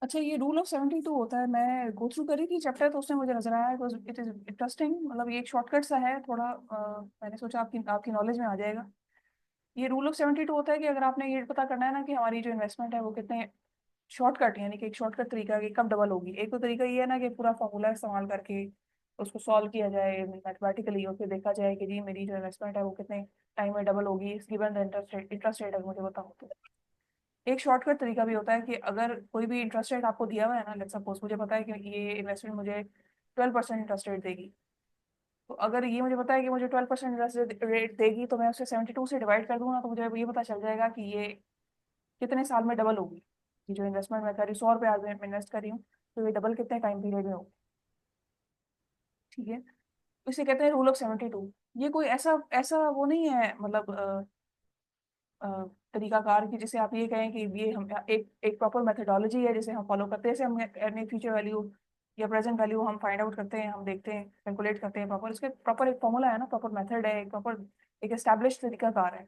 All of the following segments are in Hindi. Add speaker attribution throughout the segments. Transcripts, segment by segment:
Speaker 1: अच्छा, ये रूल ऑफ 72 होता है। मैं गो थ्रू करी थी चैप्टर, तो उसमें मुझे नजर आया इट इज इंटरेस्टिंग। मतलब ये एक शॉर्टकट सा है थोड़ा, मैंने सोचा आपकी आपकी नॉलेज में आ जाएगा। ये रूल ऑफ 72 होता है कि अगर आपने ये पता करना है ना कि हमारी जो इन्वेस्टमेंट है वो कितने, शॉर्टकट यानी कि एक शॉर्टकट तरीका है कि कब डबल होगी। एक तो तरीका ये है ना कि पूरा फॉर्मूला इस्तेमाल करके उसको सॉल्व किया जाए मैथमेटिकली, और फिर देखा जाए कि जी मेरी जो इन्वेस्टमेंट है वो कितने टाइम में डबल होगी गिवन द इंटरेस्ट रेट अगर मुझे बताओ तो। एक शॉर्टकट तरीका भी होता है कि अगर कोई भी इंटरेस्ट रेट आपको दिया हुआ है ना, लेट्स सपोज मुझे पता है कि ये इन्वेस्टमेंट मुझे 12% इंटरेस्ट रेट देगी। तो अगर ये मुझे पता है कि मुझे 12% इंटरेस्ट रेट देगी, तो मैं उसे 72 से डिवाइड कर दूंगा, तो मुझे ये पता चल जाएगा कि ये कितने साल में डबल होगी। ये जो इन्वेस्टमेंट मैं कर रही हूँ, 100 रुपये आज मैं इन्वेस्ट कर रही हूँ, तो ये डबल कितने टाइम पीरियड में होगी। ठीक है, तो इसे कहते हैं रूल ऑफ 72। ये कोई ऐसा ऐसा वो नहीं है, मतलब अ, तरीकाकार कि जिसे आप ये कहें कि ये हम एक एक प्रॉपर मेथडोलॉजी है जिसे हम फॉलो करते हैं। जैसे हम अपने फ्यूचर वैल्यू या प्रेजेंट वैल्यू हम फाइंड आउट करते हैं, हम देखते हैं, कैलकुलेट करते हैं प्रॉपर, इसके प्रॉपर एक फॉर्मूला है ना, प्रॉपर मेथड है, एक प्रॉपर एक एस्टैब्लिश तरीकाकार है।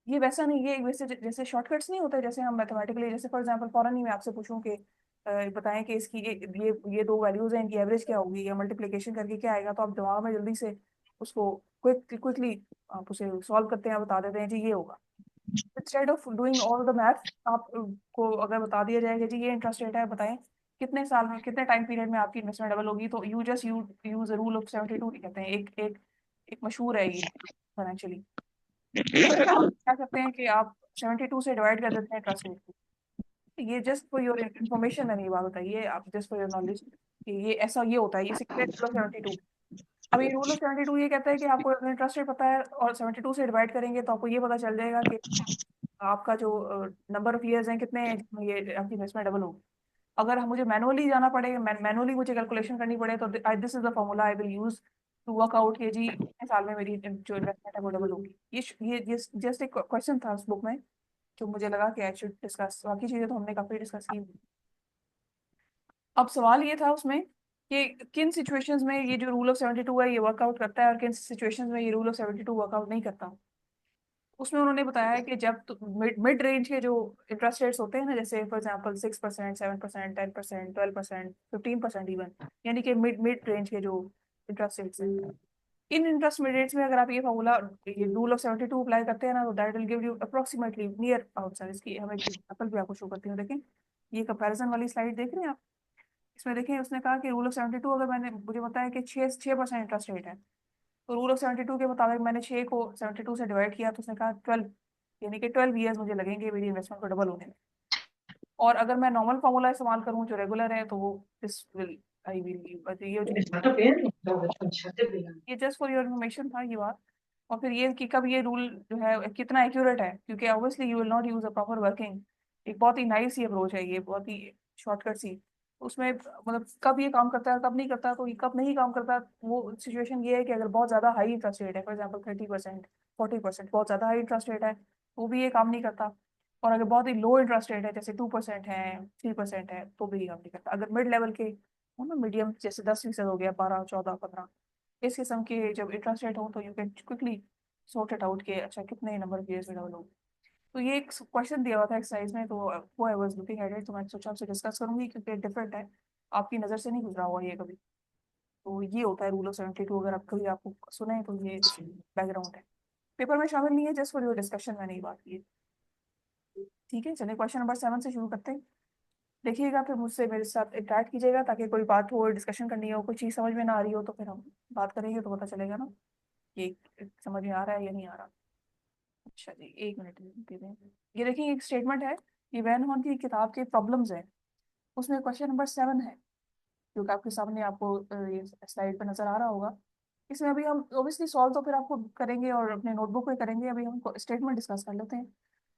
Speaker 1: ये वैसा नहीं, ये वैसे जैसे शॉर्टकट्स नहीं होते जैसे हम मैथमेटिकली, जैसे फॉर एग्जांपल फॉरन ही मैं आपसे पूछूं कि बताएं कि इसकी ये दो वैल्यूज हैं, इनकी एवरेज क्या होगी या मल्टीप्लिकेशन करके क्या आएगा, तो आप दिमाग में जल्दी से उसको क्विकली आप उसे सॉल्व करते हैं, बता देते हैं जी ये होगा। Instead of doing all the math, आपको अगर बता दिया जाएगा जी ये इंटरेस्ट रेट है, बताएं कितने साल में कितने टाइम पीरियड में आपकी इन्वेस्टमेंट डबल होगी, तो you just you use rule of 72 कहते हैं। एक एक एक मशहूर है ये फाइनेंशियली। क्या करते हैं कि आप 72 से डिवाइड कर देते हैं इंटरेस्ट रेट को। ये जस्ट फॉर योर इन्फॉर्मेशन है, नहीं बात बताइए आप, जस्ट फॉर योर नॉलेज कि ये ऐसा ये होता है, ये सिक्स रूल ऑफ 72। अब ये रूल ऑफ 72 ये कहता है कि आपको अपना इंटरेस्ट रेट पता है और 72 से डिवाइड करेंगे तो आपको ये पता चल जाएगा कि आपका जो नंबर ऑफ ईयर्स हैं कितने हैं जिसमें ये आपकी इन्वेस्टमेंट डबल होगी। अगर हम मुझे मैनुअली जाना पड़े, मैनुअली मुझे कैलकुलेशन करनी पड़े, तो this is the formula I will use to work out कि जी कितने साल में मेरी जो इन्वेस्टमेंट है वो डबल होगी। ये जस्ट एक क्वेश्चन था उस बुक में जो मुझे लगा कि आई शुड डिस्कस। बाकी चीजें तो हमने काफी डिस्कस की। अब सवाल ये था उसमें कि किन सिचुएशंस में ये जो रूल ऑफ 72 है ये वर्कआउट करता है और किन सिचुएशंस में ये रूल ऑफ 72 वर्कआउट नहीं करता। उसमें उन्होंने बताया है कि जब मिड मिड रेंज के जो इंटरेस्ट रेट्स होते हैं ना, जैसे फॉर एग्जांपल 6%, 7%, 10%, 12%, 15% इवन, यानी कि मिड मिड रेंज के जो इंटरेस्ट रेट्स हैं, इन इंटरेस्ट रेट्स में अगर आप ये फॉर्मूला, ये रूल ऑफ 72 अप्लाई करते हैं ना, तो that will give you approximately near outside. इसकी हमें एग्जांपल भी आपको शो करती हूँ, देखें ये कंपैरिजन वाली स्लाइड देख रहे हैं आप। इसमें देखें उसने कहा कि रूल ऑफ 72 अगर मैंने मुझे बताया कि 6% इंटरेस्ट रेट है, तो रूल ऑफ 72 के मुताबिक मैंने 6 को 72 से डिवाइड किया, तो उसने कहा 12, यानी कि 12 ईयर्स मुझे लगेंगे मेरी इन्वेस्टमेंट को डबल होने में। और अगर मैं नॉर्मल फार्मूला इस्तेमाल करूँ जो रेगुलर है, तो वो दिस विल आई विल ये जस्ट फॉर योर इन्फॉर्मेशन था ये बात। और फिर ये कि कब ये रूल जो है कितना एक्यूरेट है, क्योंकि obviously you will not use a proper working. एक बहुत ही नाइस सी अप्रोच है ये, बहुत ही शॉर्टकट सी। उसमें मतलब कब ये काम करता है कब नहीं करता, तो ये कब नहीं काम करता वो सिचुएशन ये है कि अगर बहुत ज्यादा हाई इंटरेस्ट रेट है, फॉर एग्जाम्पल 30%, 40%, बहुत ज्यादा हाई इंटरेस्ट रेट है, तो भी ये काम नहीं करता। और अगर बहुत ही लो इंटरेस्ट रेट है जैसे 2% है, 3% है, तो भी ये काम नहीं करता। अगर मिड लेवल के हो ना, मीडियम जैसे 10% हो गया, 12, 14, 15, इस किस्म के जब इंटरेस्ट रेट हो, तो you can quickly sort it out के अच्छा कितने नंबर ऑफ ईयर्स में डबल हो। तो ये एक क्वेश्चन दिया हुआ था एक्सरसाइज में, तो वो I was looking at it, तो मैं सोचा आपसे डिस्कस करूंगी क्योंकि डिफरेंट है, आपकी नज़र से नहीं गुजरा हुआ ये कभी। तो ये होता है रूल ऑफ 72, अगर आप कभी आपको सुने तो ये बैकग्राउंड है। पेपर में शामिल नहीं है, जस्ट फॉर योर डिस्कशन मैंने ये बात की है। ठीक है, चलिए क्वेश्चन नंबर 7 से शुरू करते हैं। देखिएगा फिर मुझसे मेरे साथ इंटरेक्ट कीजिएगा, ताकि कोई बात हो, डिस्कशन करनी हो, कोई चीज़ समझ में ना आ रही हो, तो फिर हम बात करेंगे तो पता चलेगा ना ये समझ में आ रहा है या नहीं आ रहा। अच्छा जी, एक मिनट दे दें। ये देखिए एक स्टेटमेंट है, ये वैन होन की किताब के प्रॉब्लम्स है, उसमें क्वेश्चन नंबर 7 है, जो कि आपके सामने आपको ये स्लाइड पर नजर आ रहा होगा। इसमें अभी हम ओबियसली सॉल्व तो फिर आपको करेंगे और अपने नोटबुक में करेंगे, अभी हम स्टेटमेंट डिस्कस कर लेते हैं।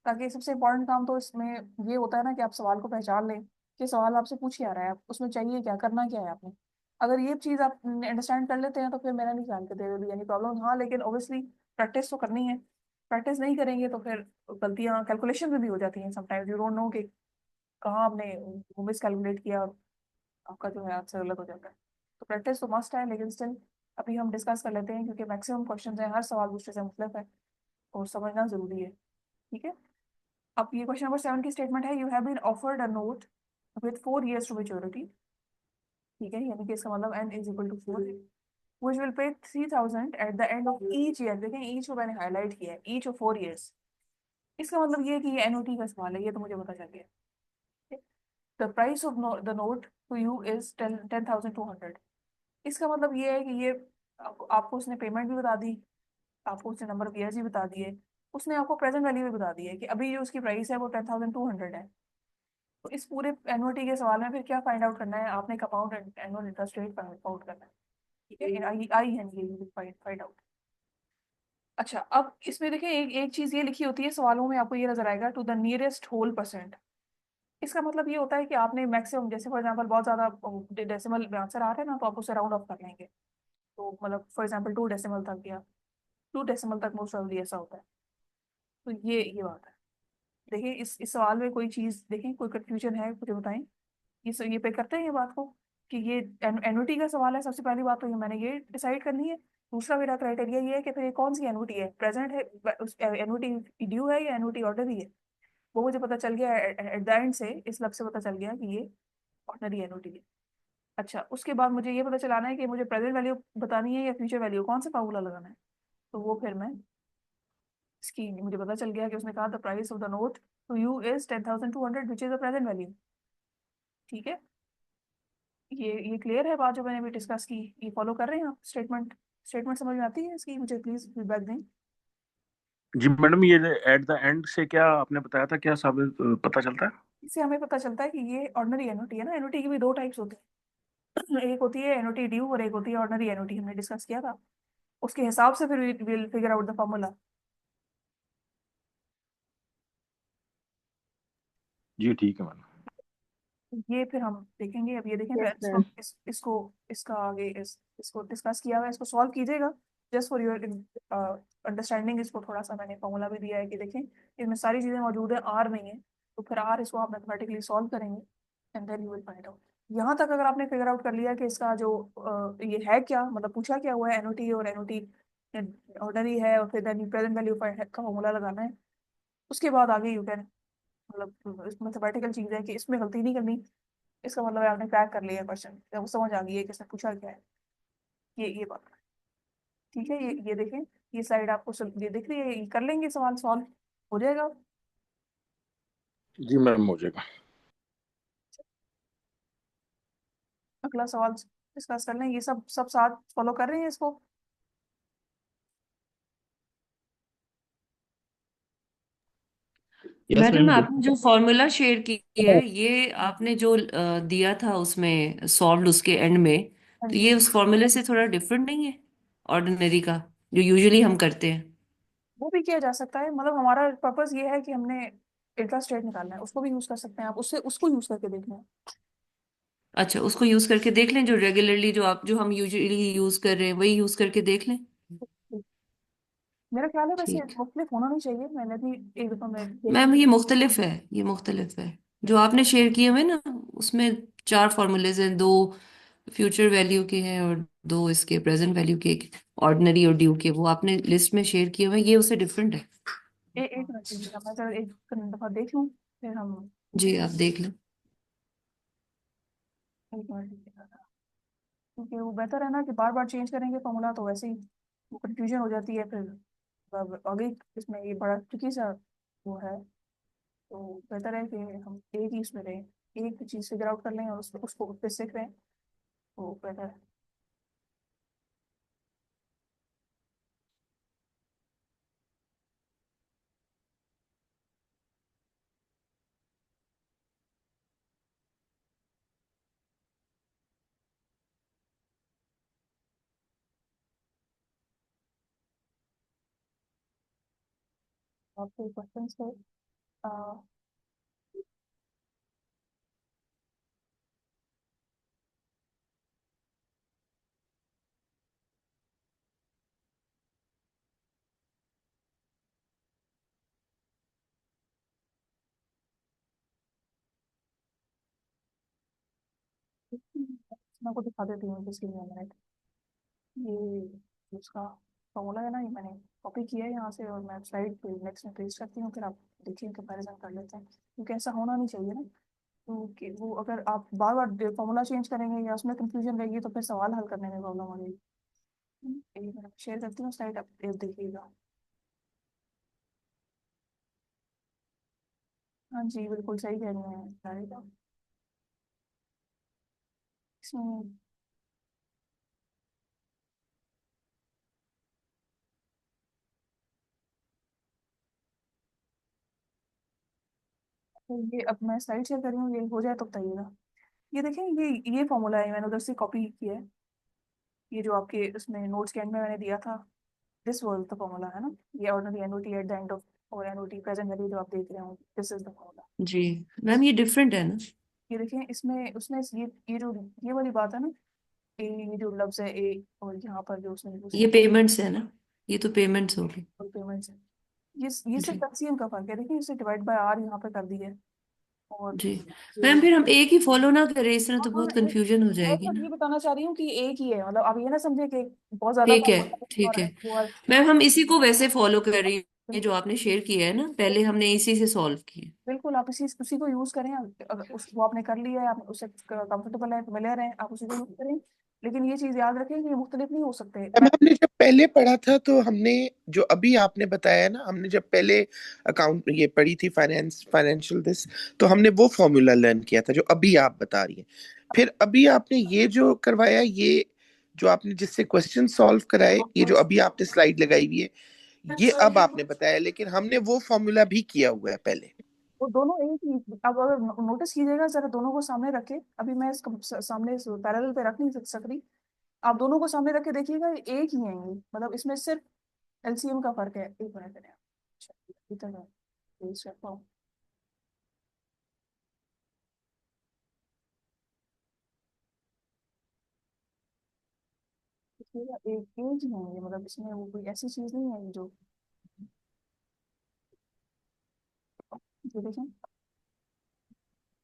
Speaker 1: ताकि सबसे इंपॉर्टेंट काम तो इसमें ये होता है ना कि आप सवाल को पहचान लें कि सवाल आपसे पूछ क्या रहा है, आप उसमें चाहिए क्या, करना क्या है आपने। अगर ये चीज़ आप अंडरस्टैंड कर लेते हैं तो फिर मेरा नहीं ख्याल कि there will be any problem. हाँ, लेकिन ऑब्वियसली प्रैक्टिस तो करनी है। प्रैक्टिस नहीं करेंगे तो फिर गलतियाँ कैलकुलेशन में भी हो जाती हैं, समटाइम्स यू डोंट नो कि कहाँ आपने मिस कैलकुलेट किया, आपका जो है आंसर गलत हो जाता है। तो प्रैक्टिस तो मस्ट है, लेकिन स्टिल अभी हम डिस्कस कर लेते हैं क्योंकि मैक्सिमम क्वेश्चन है, हर सवाल दूसरे से मुख्तलिफ है और समझना जरूरी है। ठीक है, अब ये क्वेश्चन नंबर 7 की स्टेटमेंट है, you have been offered a note with 4 years to maturity, ठीक है, यानी कि इसका मतलब n इज इक्वल टू 4 है, which will pay 3000 at the end of each year। देखें ईच को मैंने हाईलाइट किया है, ईच ऑफ 4 years। इसका मतलब ये है कि ये एनओटी का सवाल है, ये तो मुझे पता चल गया। The price of the note to you is 10,200। इसका मतलब ये है कि ये आपको उसने पेमेंट भी बता दी, आपको उसने नंबर ऑफ ईयर्स भी बता दिए, उसने आपको प्रेजेंट वैल्यू भी बता दी है कि अभी जो उसकी प्राइस है वो 10,200 है। तो इस पूरे एनुअटी के सवाल में फिर क्या फाइंड आउट करना है आपने? Compound annual interest rate find out करना है, ठीक है, आई आई है ये फाइंड आउट। अच्छा, अब इसमें देखें एक एक चीज ये लिखी होती है सवालों में, आपको ये नजर आएगा to the nearest whole percent. इसका मतलब ये होता है कि आपने मैक्सिमम, जैसे फॉर एग्जांपल बहुत ज्यादा डेसिमल में आंसर आ रहा है ना, तो आप उसे राउंड ऑफ कर लेंगे। तो मतलब फॉर एग्जांपल 2 डेसिमल तक, या 2 डेसिमल तक मोस्ट ऑफली ऐसा होता है। तो ये बात है। देखिए इस सवाल में कोई चीज देखें, कोई कंफ्यूजन है मुझे बताएं। ये पे करते हैं ये बात को कि ये एनुटी का सवाल है। सबसे पहली बात तो ये मैंने ये डिसाइड करनी है। दूसरा मेरा क्राइटेरिया ये है कि फिर ये कौन सी एनुटी है, प्रेजेंट है, एनुटी ड्यू है या एनुटी ऑर्डनरी है। वो मुझे पता चल गया एट द एंड से, इस लब से पता चल गया कि ये ऑर्डनरी एनुटी है। अच्छा, उसके बाद मुझे ये पता चलाना है कि मुझे प्रेजेंट वैल्यू बतानी है या फ्यूचर वैल्यू, कौन सा फार्मूला लगाना है। तो वो फिर मैं इसकी, मुझे पता चल गया कि उसने कहा the price of the note to you is 10,200 which is the present value, ठीक है। ये क्लियर है बात जो मैंने अभी डिस्कस की? ये फॉलो कर रहे हैं आप? स्टेटमेंट स्टेटमेंट समझ में आती है इसकी? मुझे प्लीज फीडबैक दें।
Speaker 2: जी मैडम, ये एट द एंड से क्या आपने बताया था, क्या साबित पता चलता है?
Speaker 1: इससे हमें पता चलता है कि ये ऑर्डनरी एनओटी है ना। एनओटी की भी दो टाइप्स होते हैं, एक होती है एनओटी ड्यू और एक होती है ऑर्डनरी एनओटी, हमने डिस्कस किया था। उसके हिसाब से फिर will figure out the formula.
Speaker 2: जी ठीक है मैडम।
Speaker 1: ये फिर हम देखेंगे। अब ये देखें
Speaker 3: यस
Speaker 1: फ्रेंड्स,
Speaker 3: मैम।
Speaker 1: इसको इसका आगे इसको डिस्कस किया हुआ है, इसको सॉल्व कीजिएगा जस्ट फॉर योर अंडरस्टैंडिंग। इसको थोड़ा सा मैंने फॉर्मूला भी दिया है कि देखें इसमें सारी चीजें मौजूद है, आर में ही है। तो फिर आर इसको आप मैथमेटिकली सॉल्व करेंगे and then you will find out. यहाँ तक अगर आपने फिगर आउट कर लिया कि इसका जो ये है क्या, मतलब पूछा क्या हुआ है, एनओटी और एनओटी ऑर्डनरी है, और फिर देन प्रेजेंट वैल्यू का फॉर्मूला लगाना है। उसके बाद आगे यू कैन, मतलब मैथमेटिकल चीज है कि इसमें गलती नहीं करनी। इसका मतलब है आपने क्रैक कर लिया क्वेश्चन, वो समझ आ गई है कि इसने पूछा क्या है। ये बात है, ठीक है। ये देखें, ये स्लाइड आपको ये दिख रही है, ये कर लेंगे सवाल सॉल्व, हो जाएगा।
Speaker 2: जी मैम, हो जाएगा।
Speaker 1: अगला सवाल डिस्कस कर लें। ये सब साथ फॉलो कर रहे हैं इसको?
Speaker 2: यस
Speaker 3: मैडम
Speaker 2: मैम,
Speaker 3: आपने
Speaker 2: बिल्कुल।
Speaker 3: जो फॉर्मूला शेयर की है, ये आपने जो दिया था उसमें सॉल्व उसके एंड में,
Speaker 1: हाँ
Speaker 3: तो
Speaker 1: जी।
Speaker 3: ये उस फॉर्मूले से थोड़ा डिफरेंट नहीं है ऑर्डिनरी का जो यूजुअली हम करते हैं?
Speaker 1: वो भी किया जा सकता है, मतलब हमारा पर्पस ये है कि हमने इंटरेस्ट रेट निकालना है, उसको भी यूज कर सकते हैं आप, उससे उसको यूज करके देखना है।
Speaker 3: अच्छा, उसको यूज करके देख लें, जो रेगुलरली जो हम यूजुअली यूज कर रहे हैं वही यूज करके देख लें।
Speaker 1: मेरा ख्याल है वैसे
Speaker 3: ठीक।
Speaker 1: मुख्तलिफ होना नहीं चाहिए, मैंने भी एक दफा मैं देख
Speaker 3: मैम
Speaker 1: ली।
Speaker 3: ये मुख्तलिफ है, ये मुख्तलिफ है। जो आपने शेयर किए हुए ना, उसमें चार फॉर्मूलेज हैं, दो फ्यूचर वैल्यू के हैं और दो इसके प्रेजेंट वैल्यू के, ऑर्डिनरी और ड्यू के, वो आपने लिस्ट में शेयर किए हुए हैं, ये उससे डिफरेंट है।
Speaker 1: एक मिनट दीजिएगा, मैं जरा एक दफा देख लूँ, फिर हम।
Speaker 3: जी आप देख लें।
Speaker 1: एक मिनट दीजिएगा, क्योंकि वो बेहतर है ना कि बार बार चेंज करेंगे फॉर्मूला तो वैसे ही वो कंफ्यूजन हो जाती है फिर। अब आगे इसमें ये बड़ा ट्रिकी सा वो है, तो बेहतर है कि हम एक ही इसमें रहें, एक चीज़ फिगर आउट कर लें और उसको फिर सीख रहे हैं, तो बेहतर है। आपके क्वेश्चन है? अ, मैं आपको दिखा देती हूँ जिसकी मिनट। ये उसका फॉर्मूला है ना, ये मैंने कॉपी किया है यहाँ से और मैं स्लाइड पे नेक्स्ट में पेस्ट करती हूँ, फिर आप देखिए कंपैरिजन कर लेते हैं, क्योंकि ऐसा होना नहीं चाहिए ना। तो वो अगर आप बार बार फॉर्मूला चेंज करेंगे या उसमें कंफ्यूजन रहेगी तो फिर सवाल हल करने में प्रॉब्लम हो जाएगी। एक मिनट शेयर करती हूँ स्लाइड, आप देखिएगा। हाँ जी बिल्कुल सही कह रहे हैं स्लाइड आप। इसमें तो ये अब मैं स्लाइड शेयर कर रही हूँ, ये हो जाए तो बताइएगा। ये देखें, ये फॉर्मूला है, मैंने उधर से कॉपी किया है। ये जो आपके उसमें नोट्स के एंड में मैंने दिया था, दिस वाज द फॉर्मूला है ना। ये ordinary annuity at the end of, और एनओटी प्रेजेंट वैल्यू जो आप देख रहे हो, दिस इज द फॉर्मूला।
Speaker 3: जी मैम, ये डिफरेंट है ना?
Speaker 1: ये देखें, इसमें उसने ये जो ये वाली बात है ना, ये जो लफ्ज है ए, और यहाँ पर जो उसने यूज
Speaker 3: ये पेमेंट्स है ना? ये तो पेमेंट्स होगी।
Speaker 1: किया पेमेंट्स है, ये सिर्फ
Speaker 3: जी।
Speaker 1: एलसीएम का फर्क है। देखिए इसे डिवाइड बाय आर यहाँ पे कर दी है। और
Speaker 3: जी
Speaker 1: ये
Speaker 3: मैम, फिर हम एक ही फॉलो ना करें, इस तरह
Speaker 1: हाँ
Speaker 3: तो
Speaker 1: हाँ,
Speaker 3: बहुत कंफ्यूजन हो
Speaker 1: मैं
Speaker 3: जाएगी
Speaker 1: तो
Speaker 3: ना।
Speaker 1: ये बताना चाह रही हूँ कि एक ही है, मतलब आप ये ना समझे कि बहुत ज्यादा
Speaker 3: ठीक है,
Speaker 1: फॉर्मूला
Speaker 3: ठीक
Speaker 1: और
Speaker 3: है
Speaker 1: वो और
Speaker 3: मैम, हम इसी को वैसे फॉलो कर रही हैं जो
Speaker 1: बिल्कुल
Speaker 3: आपने शेयर किया है ना, पहले हमने इसी से सॉल्व किया।
Speaker 1: बिल्कुल, आप उसी को यूज करें। अगर वो आपने कर लिया है, आप उससे कंफर्टेबल है, फेमिलियर है, आप उसी को यूज करें। लेकिन ये चीज याद रखें कि ये मुख्तलिफ नहीं हो सकते।
Speaker 4: मैम हमने जब पहले पढ़ा था तो हमने जो अभी आपने बताया ना, हमने जब पहले अकाउंट ये पढ़ी थी फाइनेंशियल दिस, तो हमने वो फॉर्मूला लर्न किया था जो अभी आप बता रही हैं। फिर अभी आपने ये जो करवाया, ये जो आपने जिससे क्वेश्चन सॉल्व कराए, ये जो अभी आपने स्लाइड लगाई हुई है, ये अब आपने बताया, लेकिन हमने वो फॉर्मूला भी किया हुआ है पहले।
Speaker 1: वो दोनों एक ही, अब अगर नोटिस कीजिएगा जरा, दोनों को सामने रखे, अभी मैं इसको सामने पैरेलल पे रख नहीं सकती। आप दोनों को सामने रख के देखिएगा, ये एक ही है ये, मतलब इसमें सिर्फ एलसीएम का फर्क है। एक मिनट है, अच्छा, इतना है, पेस्ट करता हूँ। देखिएगा, एक एज ही है ये, मतलब इसमें वो कोई ऐसी चीज नहीं है जो, ये देखें,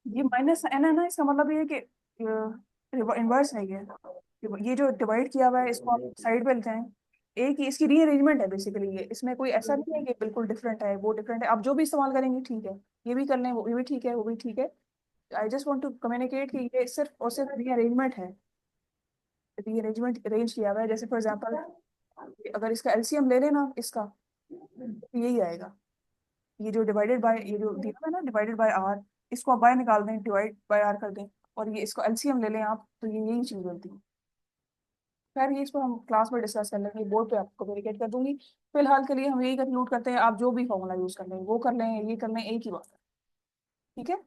Speaker 1: ये माइनस एन है ना, इसका मतलब ये है कि इनवर्स है ये जो डिवाइड किया हुआ है, इसको आप साइड पे ले जाएं। एक ही इसकी रीअरेंजमेंट है बेसिकली, ये इसमें कोई ऐसा नहीं है कि बिल्कुल डिफरेंट है, वो डिफरेंट है, आप जो भी इस्तेमाल करेंगे ठीक है। ये भी कर लें, वो भी ठीक है, वो भी ठीक है। I just want to communicate कि ये सिर्फ और सिर्फ रीअरेंजमेंट है। रीअरेंजमेंट अरेंज किया हुआ है, जैसे फॉर एग्जांपल अगर इसका एलसीएम ले लेना इसका, तो यही आएगा। ये जो डिवाइडेड बाय, ये जो दिया हुआ है ना डिवाइडेड बाय आर, इसको आप बाय निकाल दें, डिवाइड बाय आर कर दें, और ये इसको एलसीएम ले लें आप, तो ये यही चीज बनती है। खैर ये इसको हम क्लास में डिस्कस कर लेंगे, बोर्ड पे आपको कम्युनिकेट कर दूंगी। फिलहाल के लिए हम यही कंक्लूड करते हैं, आप जो भी फॉर्मूला यूज कर लें, वो कर लें, ये कर लें, एक ही बात है। ठीक है,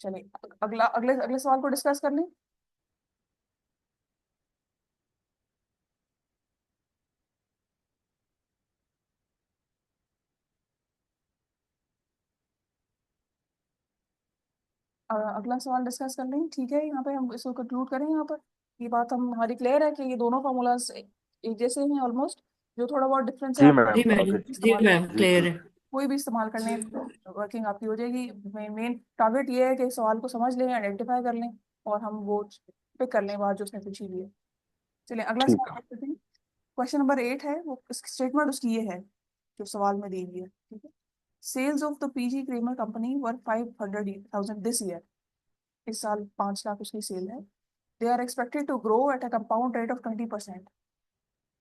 Speaker 1: चलिए अगला अगले अगले सवाल को डिस्कस कर लें। अगला सवाल डिस्कस कर लें, ठीक है, यहाँ पे हम इसको कंक्लूड करें यहाँ पर। ये बात हम हमारी क्लियर है कि ये दोनों फार्मूलाज एक जैसे हैं ऑलमोस्ट। जो थोड़ा बहुत डिफरेंस है
Speaker 2: जी
Speaker 1: आप
Speaker 3: जी
Speaker 2: मैम,
Speaker 3: मैडम,
Speaker 2: ओके।
Speaker 3: जी
Speaker 1: इस्तेमाल,
Speaker 3: मैम,
Speaker 2: जी
Speaker 3: क्लियर
Speaker 2: जी।
Speaker 3: है।
Speaker 1: कोई भी इस्तेमाल कर लें, वर्किंग आपकी हो जाएगी। मेन टारगेट ये है कि सवाल को समझ लें, आइडेंटिफाई कर लें, और हम वो पिक कर लें बात जो उसने पूछी हुई है। चलिए अगला
Speaker 2: ठीक
Speaker 1: सवाल
Speaker 2: है।
Speaker 1: देखते हैं। क्वेश्चन नंबर 8 है, वो स्टेटमेंट उसकी ये है जो सवाल में दी हुई है, ठीक है। Sales of the P G Kramer company were 500,000 this year. इस साल 5 लाख उसकी सेल है। They are expected to grow at a compound rate of 20%।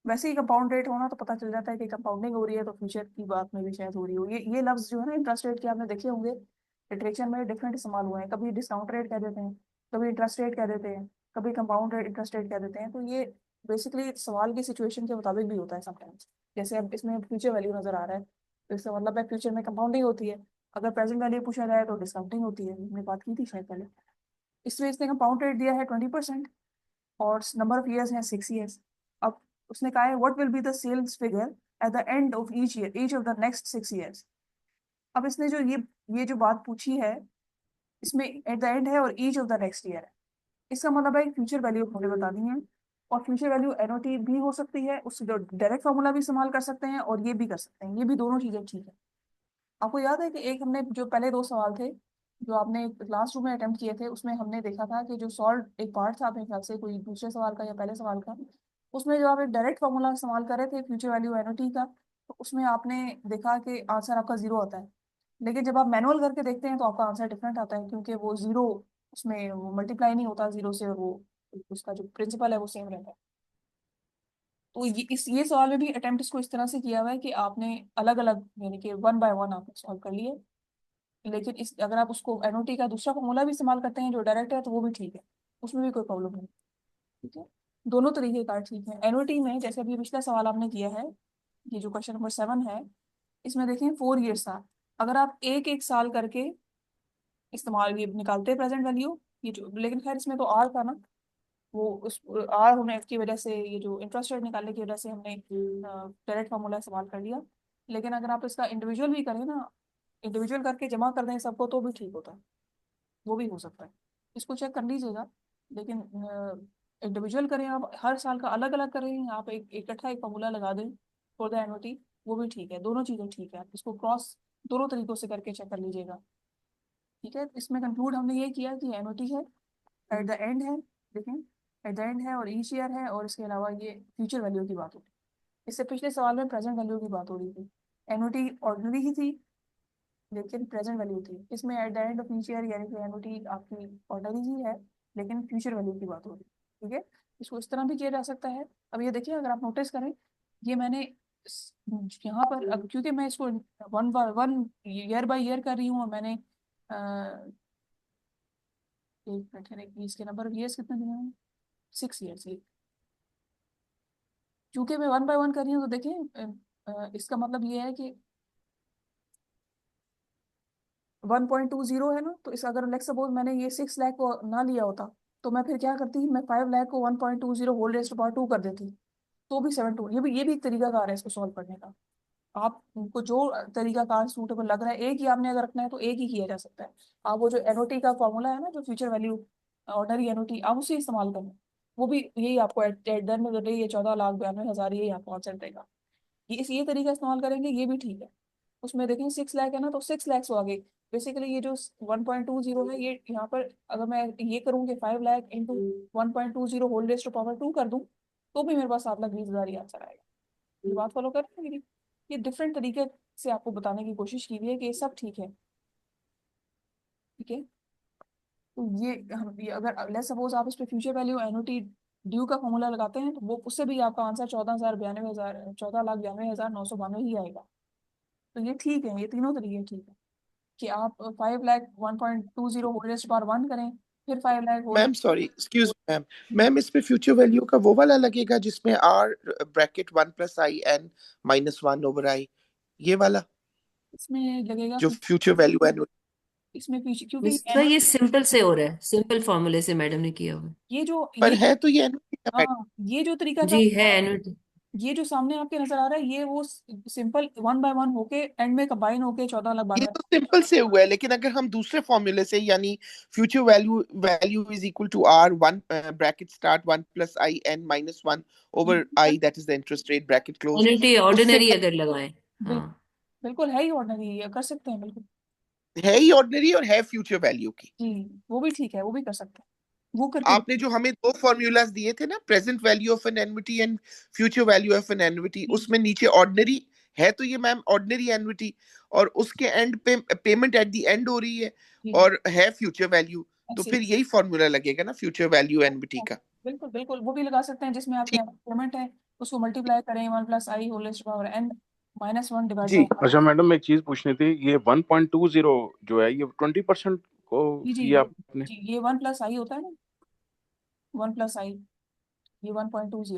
Speaker 1: वैसे ही कंपाउंड रेट होना तो पता चल जाता है कि कंपाउंडिंग हो रही है, तो फ्यूचर की बात में भी शायद हो रही हो। ये लफ्ज जो है ना इंटरेस्ट रेट के, आपने देखे होंगे लिटरेचर में डिफरेंट इस्तेमाल हुए हैं। कभी डिस्काउंट रेट कह देते हैं, कभी इंटरेस्ट रेट कह देते हैं, कभी कंपाउंड रेट इंटरेस्ट रेट कह देते हैं। तो ये बेसिकली सवाल की सिचुएशन के मुताबिक भी होता है समटाइम्स। जैसे अब इसमें फ्यूचर वैल्यू नजर आ रहा है, तो इसका मतलब है फ्यूचर में कंपाउंडिंग होती है। अगर प्रेजेंट वैल्यू पूछा जाए तो डिस्काउंटिंग होती है, हमने बात की थी शायद पहले। इसमें इसने कंपाउंड रेट दिया है 20%, और नंबर ऑफ ईयर्स हैं 6 ईयर्स। अब उसने कहा है what will be the sales figure at the end of each year, each of the next 6 years. अब इसने जो ये जो बात पूछी है, इसमें एट द एंड है और each of the next year है। इसका मतलब है फ्यूचर वैल्यू हमने बता दी है, और फ्यूचर वैल्यू एनओटी भी हो सकती है, उससे जो डायरेक्ट फार्मूला भी इस्तेमाल कर सकते हैं, और ये भी कर सकते हैं, ये भी दोनों चीजें ठीक है। आपको याद है कि एक हमने जो पहले दो सवाल थे जो आपने क्लास रूम में अटेम्प्ट किए थे, उसमें हमने देखा था कि जो सॉल्व एक पार्ट था अपने ख्याल से, कोई दूसरे सवाल का या पहले सवाल का, उसमें जो आप एक डायरेक्ट फार्मूला इस्तेमाल कर रहे थे फ्यूचर वैल्यू एनओटी का, तो उसमें आपने देखा कि आंसर आपका जीरो आता है। लेकिन जब आप मैनुअल करके देखते हैं तो आपका आंसर डिफरेंट आता है, क्योंकि वो जीरो, उसमें वो मल्टीप्लाई नहीं होता जीरो से, और वो उसका जो प्रिंसिपल है वो सेम रहता है। तो ये सवाल में भी अटेम्प्ट इसको इस तरह से किया हुआ है कि आपने अलग अलग, यानी कि वन बाय वन आपने सॉल्व कर लिए। लेकिन इस अगर आप उसको एनओटी का दूसरा फॉर्मूला भी इस्तेमाल करते हैं जो डायरेक्ट है, तो वो भी ठीक है, उसमें भी कोई प्रॉब्लम नहीं। ठीक है, दोनों तरीके का ठीक है। एनओटी में जैसे अभी पिछला सवाल आपने किया है, ये जो क्वेश्चन नंबर 7 है, इसमें देखें 4 years था। अगर आप एक एक साल करके इस्तेमाल ये निकालते हैं प्रेजेंट वैल्यू, ये जो, लेकिन खैर इसमें तो आर था ना, वो उस आर होने की वजह से, ये जो इंटरेस्ट रेट निकालने की वजह से हमने डायरेक्ट फार्मूला इस्तेमाल कर लिया। लेकिन अगर आप इसका इंडिविजुअल भी करें ना, इंडिविजुअल करके जमा कर दें सबको, तो भी ठीक होता है, वो भी हो सकता है। इसको चेक कर लीजिएगा। लेकिन इंडिविजुअल करें आप, हर साल का अलग अलग करें, आप एक इकट्ठा एक फॉर्मूला लगा दें फॉर द एनुटी, वो भी ठीक है। दोनों चीज़ें ठीक है, आप इसको क्रॉस दोनों तरीकों से करके चेक कर लीजिएगा। ठीक है, इसमें कंक्लूड हमने ये किया कि एनुटी है, एट द एंड है, देखें, एट द एंड है और ईच ईयर है, और इसके अलावा ये फ्यूचर वैल्यू की बात हो रही है। इससे पिछले सवाल में प्रेजेंट वैल्यू की बात हो रही थी। एनुटी ऑर्डिनरी ही थी, लेकिन प्रेजेंट वैल्यू थी। इसमें eight the end of each year, यानी कि एनुटी आपकी ऑर्डिनरी ही है, लेकिन फ्यूचर वैल्यू की बात हो रही है। ठीक है, इसको इस तरह भी किया जा सकता है। अब ये देखिए, अगर आप नोटिस करें, ये मैंने यहाँ पर, अब क्योंकि मैं इसको one by one, year by year कर रही हूँ, और मैंने एक मिनट है, इसके नंबर ऑफ ईयर्स कितने दिए हैं, 6 years। क्योंकि मैं वन बाय वन कर रही हूँ, तो देखिए इसका मतलब ये है कि 1.20 है ना, तो इस अगर लेट्स सपोज मैंने ये 6 लाख को ना लिया होता, तो मैं फिर क्या करती, मैं 5 लाख को 1.20 होल रेस्ट पावर 2 कर देती, तो भी 7 2। ये भी एक तरीका कार है इसको सॉल्व करने का। आपको जो तरीका कार सूटेबल लग रहा है, एक ही आपने अगर रखना है तो एक ही किया जा सकता है। आप वो जो एनओटी का फॉर्मूला है ना, जो फ्यूचर वैल्यू ऑर्डनरी एनओटी, आप उसे इस्तेमाल करें, वो भी यही आपको eight the end of the day ये 14,92,000 यही आपको आंसर देगा। ये तरीका इस्तेमाल करेंगे, ये भी ठीक है। उसमें देखें 6 लाख है ना, तो 6 lakhs हो गए। बेसिकली ये जो 1.20 है, ये यहाँ पर अगर मैं ये करूँ कि 5 lakh into 1.20 whole raised to power 2 कर दूँ, तो भी मेरे पास 7,20,000 ही आंसर आएगा। ये बात फॉलो कर रहे हैं मेरी? ये डिफरेंट तरीके से आपको बताने की कोशिश की हुई है कि ये सब ठीक है। ठीक है, तो ये अगर लेट्स सपोज आप इस पे फ्यूचर वैल्यू एनुटी ड्यू का फॉर्मूला लगाते हैं, तो वो उससे भी आपका आंसर 14,92,992 ही आएगा। तो ये ठीक है, ये तीनों तरीके ठीक है कि आप 5 लाख 1.20 होल रेस्ट बार वन करें, फिर 5 lakh whole.
Speaker 4: Ma'am sorry, excuse ma'am, ma'am इस पे फ्यूचर वैल्यू का वो वाला लगेगा जिसमें आर ब्रैकेट 1+i n-1/i, ये वाला
Speaker 1: इसमें लगेगा
Speaker 4: जो फ्यूचर वैल्यू एनुअल।
Speaker 1: इसमें पीछे, क्योंकि
Speaker 3: इसका ये सिंपल से हो रहा है, सिंपल फॉर्मूले से मैडम ने किया हुआ
Speaker 1: ये जो
Speaker 4: पर
Speaker 1: ये
Speaker 4: है तो ये एनुअल का मैटर।
Speaker 1: हाँ, ये जो तरीका था,
Speaker 3: जी है एनुअल।
Speaker 1: ये जो सामने आपके नजर आ रहा है, ये वो सिंपल वन बाय वन होके एंड में कंबाइन होके चौदह लाख
Speaker 4: ये
Speaker 1: बानवे
Speaker 4: तो सिंपल से हुआ है, लेकिन अगर हम दूसरे फॉर्मूले से, यानी future value value is equal to r one bracket start 1+i n-1/i, that is the interest rate bracket close,
Speaker 3: annuity
Speaker 4: उससे
Speaker 3: ऑर्डिनरी अगर लगाएं। हाँ,
Speaker 1: बिल्कुल, बिल्कुल है ही ऑर्डिनरी, ये कर सकते हैं बिल्कुल।
Speaker 4: है ही ऑर्डिनरी और है फ्यूचर वैल्यू की।
Speaker 1: जी, वो भी ठीक है, वो भी कर सकते हैं, वो करके।
Speaker 4: आपने जो हमें दो फॉर्मूलाज दिए थे ना, present value of an annuity and future value of an annuity,
Speaker 1: जी
Speaker 4: उसमें नीचे ऑर्डिनरी है, तो ये मैम ऑर्डिनरी एन्युटी, और उसके एंड पे पेमेंट एट द एंड हो रही है,
Speaker 1: जी,
Speaker 4: और है फ्यूचर वैल्यू, तो
Speaker 1: ऐसे
Speaker 4: फिर यही फॉर्मूला लगेगा ना फ्यूचर वैल्यू एन्युटी
Speaker 1: हाँ,
Speaker 4: का।
Speaker 1: बिल्कुल बिल्कुल, वो भी लगा सकते हैं जिसमें आपके
Speaker 4: ठीक।
Speaker 1: पेमेंट है, उसको मल्टीप्लाई करें 1+i whole raised power n -1 divide
Speaker 4: जी
Speaker 1: बाई।
Speaker 2: अच्छा मैडम, एक चीज पूछनी थी, ये 1.20 जो है, ये 20% को
Speaker 1: जी जी
Speaker 2: किया आपने?
Speaker 1: जी, ये 1+i होता है ना, 1+i, ये 1.20 है।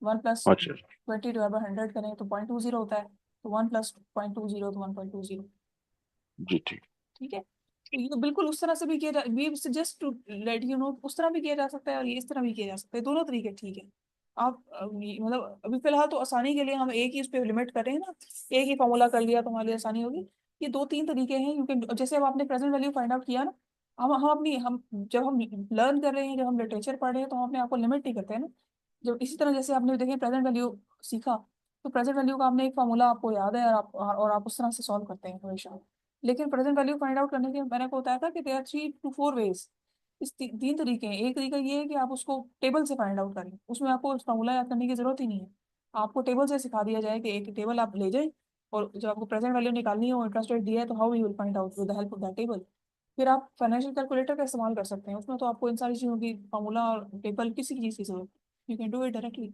Speaker 1: 1+20 डिवाइड बाई 100 करें तो 0.20 होता है, तो 1+0.20 तो 1.20।
Speaker 2: जी ठीक।
Speaker 1: ठीक है, तो ये तो बिल्कुल उस तरह से भी किया जा, we just to let you know, उस तरह भी किया जा सकता है और ये इस तरह भी किया जा सकता है, दोनों तरीके ठीक है। आप मतलब अभी फिलहाल तो आसानी के लिए हम एक ही उस पर लिमिट कर रहे हैं ना, एक ही फॉर्मूला कर लिया तो हमारे लिए आसानी होगी। ये दो तीन तरीके हैं, क्योंकि जैसे अब आपने प्रेजेंट वैल्यू फाइंड आउट किया ना, हम जब हम लर्न कर रहे हैं, जब हम लिटरेचर पढ़ रहे हैं, तो हम अपने आप को लिमिट नहीं करते हैं ना। जब इसी तरह जैसे आपने देखें प्रेजेंट वैल्यू सीखा, तो प्रेजेंट वैल्यू का आपने एक फॉर्मूला आपको याद है, और आप उस तरह से सॉल्व करते हैं हमेशा। लेकिन प्रेजेंट वैल्यू फाइंड आउट करने के मैंने को बताया था कि देयर आर 3 to 4 ways। इस तीन तरीके हैं। एक तरीका ये है कि आप उसको टेबल से फाइंड आउट करें, उसमें आपको फॉर्मूला याद करने की जरूरत ही नहीं है। आपको टेबल से सिखा दिया जाए कि एक टेबल आप ले जाएं, और जब आपको प्रेजेंट वैल्यू निकालनी हो, इंटरेस्ट रेट दिया है, तो how you will find out with the help of that table. फिर आप फाइनेंशियल कैलकुलेटर का इस्तेमाल कर सकते हैं, उसमें तो आपको इन सारी चीज़ों की फार्मूला और टेबल किसी चीज़ की जरूरत, you can do it directly.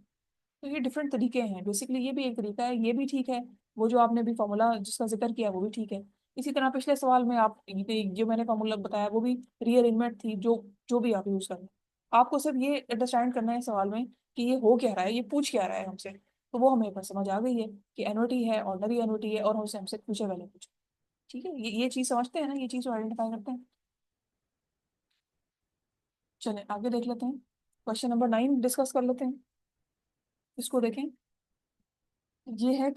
Speaker 1: तो ये डिफरेंट तरीके हैं बेसिकली, ये भी एक तरीका है, ये भी ठीक है। वो जो आपने भी फार्मूला जिसका जिक्र किया वो भी ठीक है। इसी तरह पिछले सवाल में आप जो मैंने फार्मूला बताया वो भी रीअरेंजमेंट थी, जो जो भी आप यूज करें, आपको सिर्फ ये अंडरस्टैंड करना है सवाल में कि ये हो क्या रहा है, ये पूछ क्या रहा है हमसे। तो वो हमें बस समझ आ गई है कि एनओटी है, ऑर्डनरी एनओटी है, और हमसे फ्यूचर वैल्यू पूछे। ठीक है, ये चीज़ समझते हैं ना, ये चीज़ आइडेंटिफाई करते हैं। चलें आगे देख लेते हैं, क्वेश्चन नंबर 9 डिस्कस कर लेते हैं, इसको देखें। ये है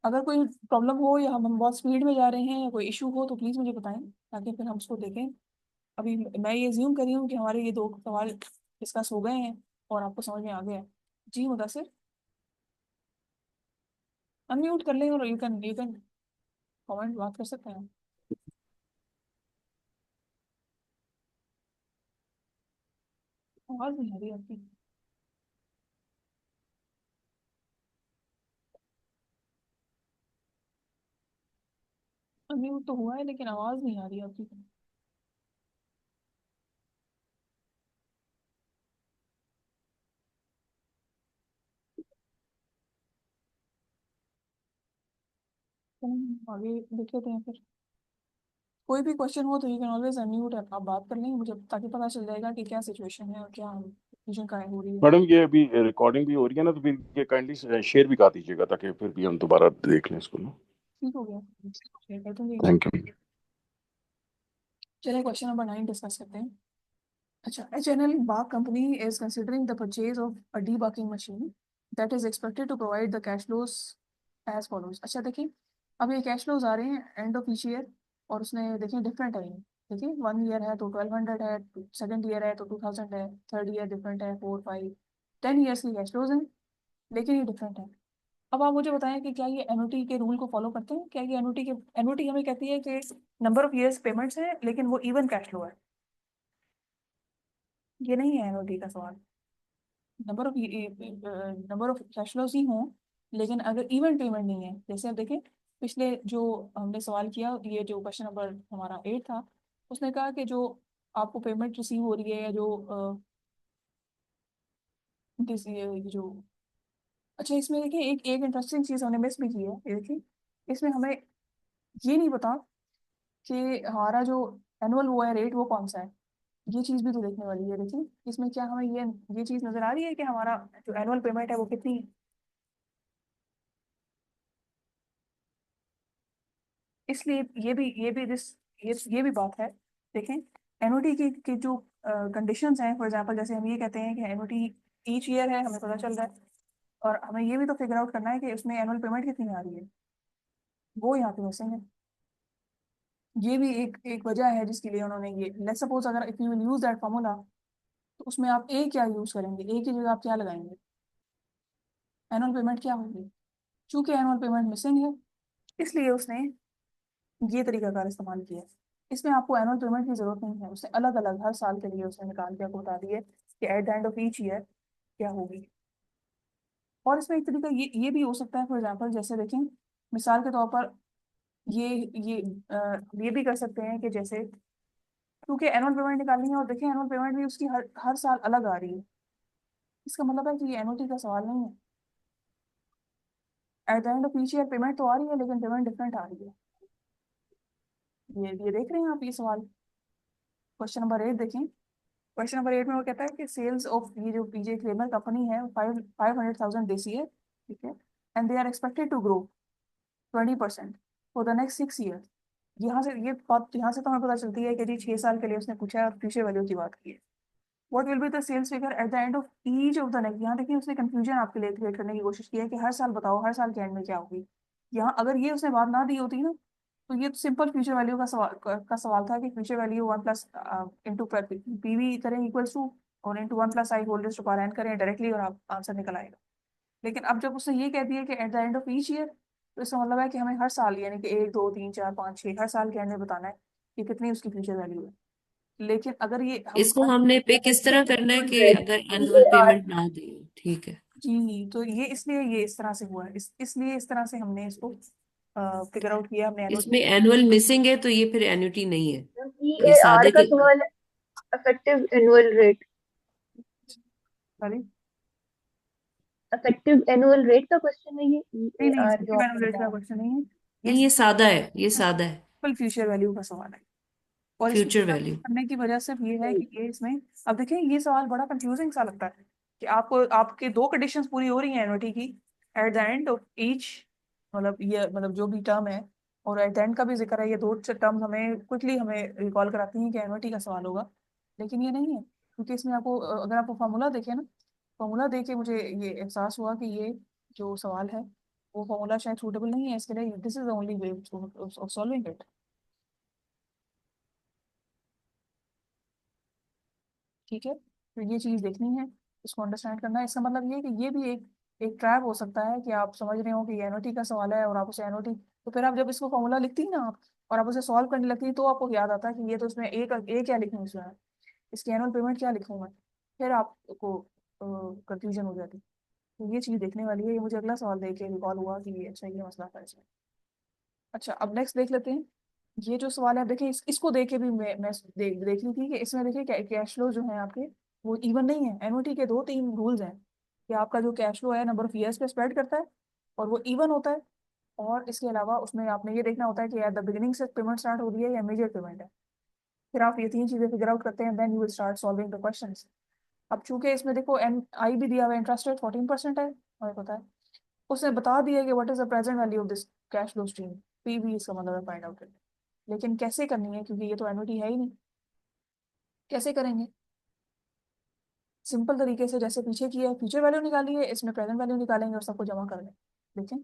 Speaker 1: अगर कोई प्रॉब्लम हो या हम बहुत स्पीड में जा रहे हैं या कोई इशू हो तो प्लीज़ मुझे बताएं, ताकि फिर हम उसको देखें। अभी मैं ये ज्यूम कर रही हूँ कि हमारे ये 2 सवाल डिस्कस हो गए हैं और आपको समझ में आ गया है। जी मुदस्सिर, अनम्यूट कर लें और यू कैन कमेंट, बात कर सकते हैं। आवाज़ नहीं आ रही आपकी। अनम्यूट तो हुआ है लेकिन आवाज़ नहीं आ रही आपकी। आगे देख लेते हैं फिर। कोई भी क्वेश्चन हो तो यू कैन ऑलवेज अनम्यूट, आप बात कर लेंगे मुझे, ताकि पता चल जाएगा कि क्या सिचुएशन है और क्या कंफ्यूजन का हो रही है।
Speaker 2: मैडम ये अभी रिकॉर्डिंग भी हो रही है ना, तो फिर ये काइंडली शेयर भी कर दीजिएगा ताकि फिर भी हम दोबारा देख लें इसको ना।
Speaker 1: ठीक हो गया, शेयर कर दूंगी।
Speaker 2: Thank you.
Speaker 1: चलिए क्वेश्चन नंबर 9 डिस्कस करते हैं। अच्छा, HNL Bark Company is considering the purchase of a debugging machine that is expected to provide the cash flows as follows। अच्छा देखिए, अब ये कैश फ्लोज आ रहे हैं एंड ऑफ ईच ईयर, और उसने देखिए डिफरेंट है ये। देखिए 1 ईयर है तो 1200 है, सेकंड ईयर है तो 2000 है, थर्ड ईयर डिफरेंट है 4 5 10 ईयर्स की कैश फ्लोज हैं, लेकिन ये डिफरेंट है। अब आप मुझे बताएं कि क्या ये एनओटी के रूल को फॉलो करते हैं, क्या ये एनओटी हमें कहती है कि नंबर ऑफ ईयर्स पेमेंट्स है लेकिन वो इवन कैश फ्लो है। ये नहीं है एनओटी का सवाल। नंबर ऑफ कैश फ्लोज ही हों, लेकिन अगर इवन पेमेंट नहीं है, जैसे आप देखें पिछले जो हमने सवाल किया, ये जो क्वेश्चन नंबर हमारा 8 था, उसने कहा कि जो आपको पेमेंट रिसीव हो रही है, या जो ये जो, अच्छा इसमें देखिए एक एक इंटरेस्टिंग चीज़ हमने मिस भी की है, ये देखिए इसमें हमें ये नहीं पता कि हमारा जो एनुअल वो है रेट वो कौन सा है। ये चीज़ भी तो देखने वाली है। देखिए इसमें क्या हमें ये चीज़ नज़र आ रही है कि हमारा जो एनुअल पेमेंट है वो कितनी है। इसलिए ये भी बात है। देखें एनओटी की जो कंडीशंस हैं, फॉर एग्जांपल जैसे हम ये कहते हैं कि एनओटी ईच ईयर है, हमें पता चल रहा है, और हमें ये भी तो फिगर आउट करना है कि उसमें एनुअल पेमेंट कितनी आ रही है, वो यहाँ पे मिसिंग है। ये भी एक एक वजह है जिसके लिए उन्होंने ये, लेट्स सपोज अगर if you will use that formula, तो उसमें आप ए क्या यूज करेंगे, ए की जगह आप क्या लगाएंगे, एनुअल पेमेंट क्या होगी। चूंकि एनुअल पेमेंट मिसिंग है, इसलिए उसने ये तरीकाकार इस्तेमाल किया है। इसमें आपको एनुअल पेमेंट की जरूरत नहीं है, उसने अलग अलग हर साल के लिए उसने निकाल के आपको बता दिया कि eight the end of each year क्या होगी। और इसमें एक तरीका ये भी हो सकता है, फॉर एग्जांपल जैसे देखें मिसाल के तौर पर, ये ये ये भी कर सकते हैं कि जैसे, क्योंकि एनुअल पेमेंट निकालनी है और देखें एनुअल पेमेंट भी उसकी हर हर साल अलग आ रही है, इसका मतलब है कि ये एनओटी का सवाल नहीं है। Eight the end of each year payment तो आ रही है लेकिन पेमेंट डिफरेंट आ रही है। ये देख रहे हैं आप ये सवाल, क्वेश्चन नंबर 8 देखें। क्वेश्चन नंबर 8 में वो कहता है कि सेल्स ऑफ, ये जो पीजे क्लेमर कंपनी है, 500,000 देसी है, ठीक है, and they are expected to grow 20% for the next 6 year. यहाँ से ये बात, यहाँ से तो हमें पता चलती है कि जी 6 साल के लिए उसने पूछा है और फ्यूचर वैल्यू की बात की है। What will be the sales figure at the end of each of the next, यहाँ देखिए उसने कंफ्यूजन आपके लिए क्रिएट करने की कोशिश की है कि हर साल बताओ, हर साल के एंड में क्या होगी। यहाँ अगर ये उसने बात ना दी होती ना, तो ये तो सिंपल फ्यूचर वैल्यू का सवाल था कि future value 1 plus into PV करें इक्वल्स टू, और into 1 plus I whole raised to power N करें डायरेक्टली, और आप आंसर निकल आएगा। लेकिन अब जब उसने ये कह दिया कि eight the end of each year, तो इसका मतलब है कि हमें हर साल, यानी कि 1 2 3 4 5 6 हर साल के एंड में बताना है कि कितनी उसकी फ्यूचर वैल्यू है। लेकिन अगर ये हम
Speaker 3: इसको हमने पे किस तरह करना है कि अगर एनुअल पेमेंट ना दे, ठीक है।
Speaker 1: जी, तो ये इसलिए ये इस तरह से हुआ है, इसलिए इस तरह से हमने इसको फिगर आउट किया, हमने एनुअल।
Speaker 3: इसमें एनुअल मिसिंग है तो ये फिर एन्युटी नहीं है। ये
Speaker 5: EAR
Speaker 3: सादे
Speaker 5: का
Speaker 3: के
Speaker 5: सवाल है, effective annual rate.
Speaker 1: Sorry,
Speaker 5: effective annual rate का क्वेश्चन है ये,
Speaker 1: नहीं नहीं,
Speaker 5: EAR जो
Speaker 1: इफेक्टिव
Speaker 5: आपने
Speaker 1: एनुअल रेट का
Speaker 5: बताया।
Speaker 1: क्वेश्चन नहीं है ये,
Speaker 3: नहीं, ये सादा है, ये सादा है।
Speaker 1: सिंपल फ्यूचर वैल्यू का सवाल है। और इसमें
Speaker 3: फ्यूचर वैल्यू।
Speaker 1: करने की वजह सिर्फ ये है कि ये इसमें, अब देखिए ये सवाल बड़ा कंफ्यूजिंग सा लगता है कि आपको आपके दो कंडीशंस पूरी हो रही हैं एनुअलिटी की eight the end of each, मतलब ये मतलब जो भी टर्म है, और एट द एंड का भी जिक्र है, ये दो टर्म हमें क्विकली हमें रिकॉल कराती हैं कि एनुअलिटी का सवाल होगा। लेकिन ये नहीं है, क्योंकि इसमें आपको अगर आपको फॉर्मूला देखे ना, फॉर्मूला देख के मुझे ये एहसास हुआ कि ये जो सवाल है वो फॉर्मूला शायद सूटेबल नहीं है इसके लिए, this is the only way of solving it. ठीक है, तो ये चीज़ देखनी है, इसको अंडरस्टैंड करना है। इसका मतलब ये है कि ये भी एक ट्रैप हो सकता है कि आप समझ रहे हो कि ये एनओटी का सवाल है और आप उसे एनओटी, तो फिर आप जब इसको फॉर्मूला लिखती हैं ना आप, और आप उसे सॉल्व करने लगती हैं, तो आपको याद आता है कि ये तो इसमें एक क्या लिखूँ इसमें, इसकी एनुअल पेमेंट क्या लिखूँ मैं, फिर आपको कंफ्यूजन हो जाती है। तो ये चीज़ देखने वाली है, ये मुझे अगला सवाल देख के रिकॉल हुआ कि ये अच्छा ये मसला था इसमें। अच्छा, अब नेक्स्ट देख लेते हैं। ये जो सवाल है, आप देखें इसको देख के भी मैं देख ली थी कि इसमें देखिए कैश फ्लो जो है आपके वो इवन नहीं है। एनुअलिटी के दो तीन रूल्स हैं कि आपका जो कैश फ्लो है नंबर ऑफ ईयर्स पे स्प्रेड करता है और वो इवन होता है, और इसके अलावा उसमें आपने ये देखना होता है कि एट द बिगिनिंग से पेमेंट स्टार्ट हो रही है या इमीडिएट पेमेंट है। फिर आप ये तीन चीजें फिगर आउट करते हैं, then you will start solving the questions. अब चूंकि इसमें देखो एन आई भी दिया हुआ है, इंटरेस्ट रेट 14% है, हमें पता है। उसने बता दिया कि what is the present value of this cash flow stream, PV इसका मतलब है फाइंड आउट करना। लेकिन कैसे करनी है, क्योंकि ये तो एनुअलिटी है ही नहीं, कैसे करेंगे? सिंपल तरीके से जैसे पीछे किया है, फ्यूचर वैल्यू निकाली है, इसमें प्रेजेंट वैल्यू निकालेंगे और सबको जमा कर दें। देखें,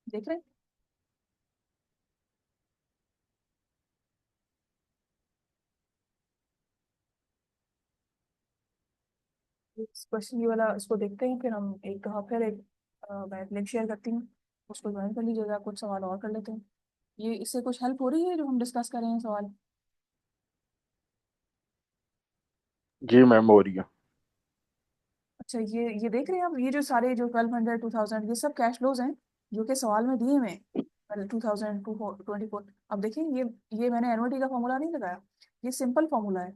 Speaker 1: देख रहे हैं? इस क्वेश्चन ये वाला इसको देखते हैं, फिर हम एक दफा फिर एक मैं लिंक शेयर करती हूँ, उसको ज्वाइन कर लीजिएगा, कुछ सवाल और कर लेते हैं। ये इससे कुछ हेल्प हो रही है जो हम डिस्कस कर रहे हैं सवाल?
Speaker 2: जी मैम, हो रही है।
Speaker 1: अच्छा, ये देख रहे हैं आप, ये जो सारे जो 1200 2000 ये सब कैश फ्लोज हैं जो कि सवाल में दिए हुए हैं 2000 24। अब देखिए ये मैंने एनुअलिटी का फॉर्मूला नहीं लगाया, ये सिंपल फॉर्मूला है,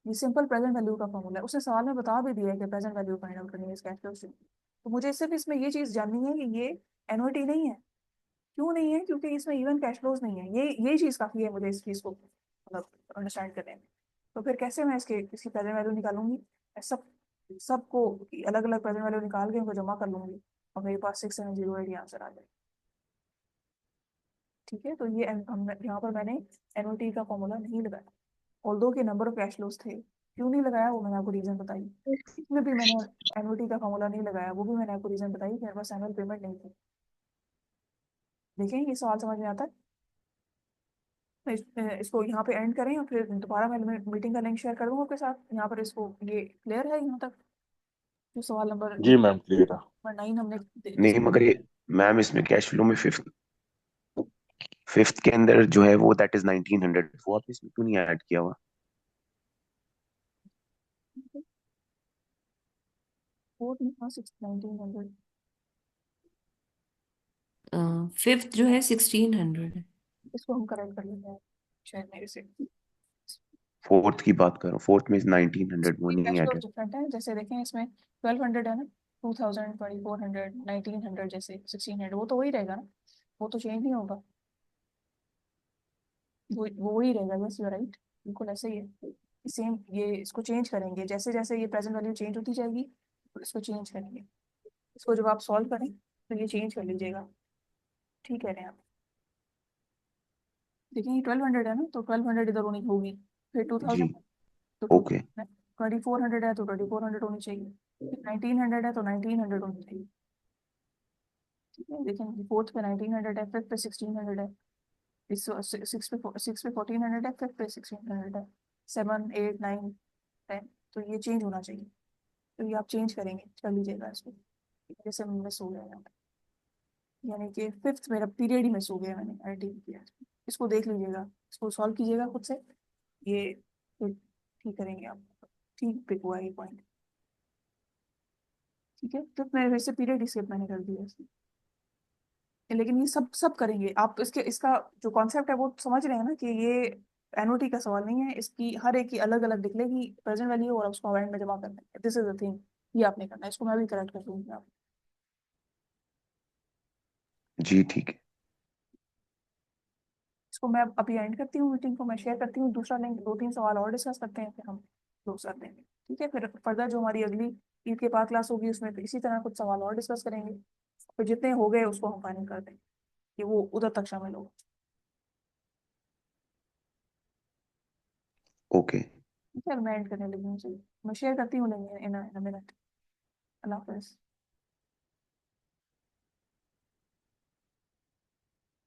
Speaker 1: ये सिंपल प्रेजेंट वैल्यू का फॉर्मूला है। उसने सवाल में बता भी दिया है कि प्रेजेंट वैल्यू फाइंड आउट करनी है इस कैश फ्लो से। तो मुझे सिर्फ इसमें ये चीज़ जाननी है कि ये एनुअलिटी नहीं है। क्यों नहीं है? क्योंकि इसमें इवन कैश फ्लोज नहीं है, यही चीज़ काफ़ी है मुझे इस चीज़ को मतलब अंडरस्टैंड करने में। तो फिर कैसे मैं इसकी प्रेजेंट वैल्यू निकालूंगी? सब सबको अलग अलग प्रेजेंट वैल्यू निकाल के उनको जमा कर लूंगी और मेरे पास 6708 आंसर आ जाए। ठीक है, तो ये यहाँ पर मैंने एनुअलिटी का फॉर्मूला नहीं लगाया, ऑल्दो के नंबर ऑफ कैश फ्लोज थे। क्यों नहीं लगाया वो मैंने आपको रीजन बताई। इसमें भी मैंने एनुअलिटी का फॉर्मूला नहीं लगाया, वो भी मैंने आपको रीजन बताई कि मेरे पास एनुअल पेमेंट नहीं थी। देखें, ये सवाल समझ में आता है? तो इसको यहाँ पे एंड करें और फिर दोबारा मैं मीटिंग का लिंक शेयर कर दूंगा आपके साथ। यहाँ पर इसको ये क्लियर है यहाँ तक, जो सवाल नंबर
Speaker 2: जी मैम, क्लियर है।
Speaker 1: नंबर 9 हमने
Speaker 4: नहीं, मगर ये मैम इसमें कैश फ्लो में फिफ्थ के अंदर जो है वो दैट इज 1900, वो आपने इसमें क्यों नहीं ऐड किया हुआ?
Speaker 1: फोर्थ में था 1900।
Speaker 3: फिफ्थ जो है 1600 है।
Speaker 1: इसको हम करेक्ट कर लेते हैं शायद मेरे से।
Speaker 4: फोर्थ की बात करो, फोर्थ में 1900 वो नहीं
Speaker 1: कैश फ्लो
Speaker 4: ऐड है।
Speaker 1: डिफरेंट है, जैसे देखें इसमें 1200 है ना, 2000 2400 1900 जैसे 1600, वो तो वही रहेगा ना, वो तो चेंज नहीं होगा, वो वही रहेगा। यस यू राइट, बिल्कुल ऐसे ही है। सेम ये इसको चेंज करेंगे जैसे जैसे ये प्रेजेंट वैल्यू चेंज होती जाएगी, तो इसको चेंज करेंगे। इसको जब आप सॉल्व करें तो ये चेंज कर लीजिएगा। ठीक कह रहे हैं आप। देखिए ये 1200 है ना, तो 1200 इधर होनी होगी, फिर
Speaker 4: जी,
Speaker 1: 2000 तो
Speaker 4: ओके।
Speaker 1: 2400 है तो 2400 होनी चाहिए, फिर 1900 है तो 1900 होनी चाहिए। ठीक है, देखिए फोर्थ पे 1900 है, फिफ्थ पे 1600 है, इस सिक्स पे 1400 है, फिफ्थ पे 1600 है, 7 8 9 10, तो ये चेंज होना चाहिए। तो ये आप चेंज करेंगे, कर लीजिएगा इसको। जैसे मिस हो गया यहाँ पे, यानी कि फिफ्थ मेरा पीरियड ही मिस हो गया, मैंने एडिट किया। इसको देख लीजिएगा, इसको सॉल्व कीजिएगा खुद से। ये ठीक करेंगे आप, ठीक पिक हुआ ये पॉइंट। ठीक है, तो मैं वैसे पीरियड स्किप मैंने कर दिया इसमें, लेकिन ये सब सब करेंगे आप। इसके इसका जो कॉन्सेप्ट है वो समझ रहे हैं ना, कि ये एनओटी का सवाल नहीं है, इसकी हर एक की अलग अलग निकलेगी प्रेजेंट वैल्यू, और उसको एंड में जमा करना है। दिस इज द थिंग, ये आपने करना है। इसको मैं भी करेक्ट कर दूंगी आप।
Speaker 4: जी ठीक है।
Speaker 1: इसको मैं अभी एंड करती हूँ, मीटिंग को मैं शेयर करती हूँ, दूसरा लिंक, 2-3 सवाल और डिस्कस करते हैं, फिर हम क्लोज कर देंगे। ठीक है, फिर फर्दर जो हमारी अगली ईद के बाद क्लास होगी उसमें फिर इसी तरह कुछ सवाल और डिस्कस करेंगे, फिर जितने हो गए उसको हम फाइनल कर देंगे कि वो उधर तक शामिल होगा।
Speaker 4: ओके।
Speaker 1: ठीक है, मैं एंड करने लगी हूँ, चलिए मैं शेयर करती हूँ लिंक इन मिनट। अल्लाह हाफिज़।